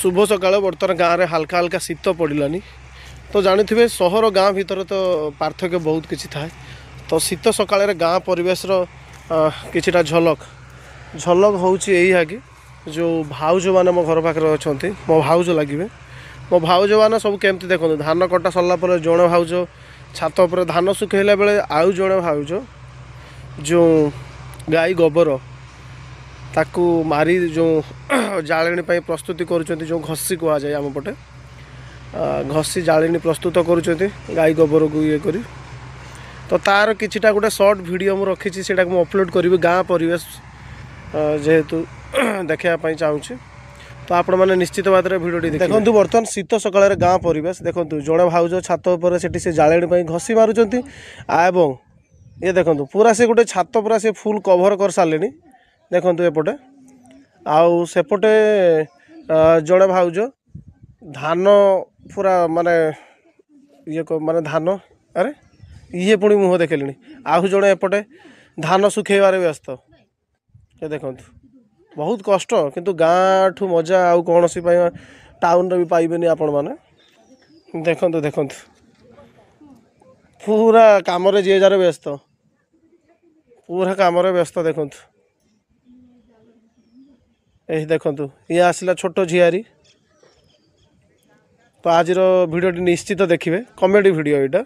शुभ सकाळ बर्तमान गाँव में हल्का हल्का शीत पड़ानी तो जानी थे सहर गाँ भीतर तो पार्थक्य बहुत किसी थाए तो शीत सकाळ गाँ परिवेश किछिटा झलक झलक हूँ कि जो भाउज मैंने मो घर पाखे अच्छा मो भाउज लगे मो भाउज मैंने सब केमती देखो धान कटा सरला जड़े भाउज छात पर धान सुखेला बेले आउ जड़े भाउज जो गाई गोबर ताकू मारी जो जाळेणी प्रस्तुति करुँच जो घसी कह जाए आम पटे घसी जाळेणी प्रस्तुत करुँच गाई गोबर को ये करी तो तार किछिटा गोटे सर्ट वीडियो मु रखी से अपलोड करी गाँ परिवेश जेहेतु देखापी चाहूँगी तो आपण मैंने निश्चित भाव में भिडियो देखो बर्तमान शीत सकाळ गाँ परिवेश देखो जड़े भाउज छात पर से जाळेणी घसी मारुंट एवं ये देखो पूरा से गोटे छात पूरा से फुल कभर कर सारे देखो एपटे आउ सेपटे जड़े भाउज धान पूरा माने ये माने धान अरे ये पुणी मुह देखिले आउ जड़े एपटे धान सुखेबार व्यस्त ये देखो बहुत कष्ट किंतु गाँ ठू मजा आउ कौन सी टाउन भी पाइबेनि आपण माने देखो देखो पूरा काम जे जार व्यस्त पूरा काम व्यस्त देखु यही देखु ये आसला छोट झियारी तो आज भिडियो निश्चित देखिए कॉमेडी वीडियो यहाँ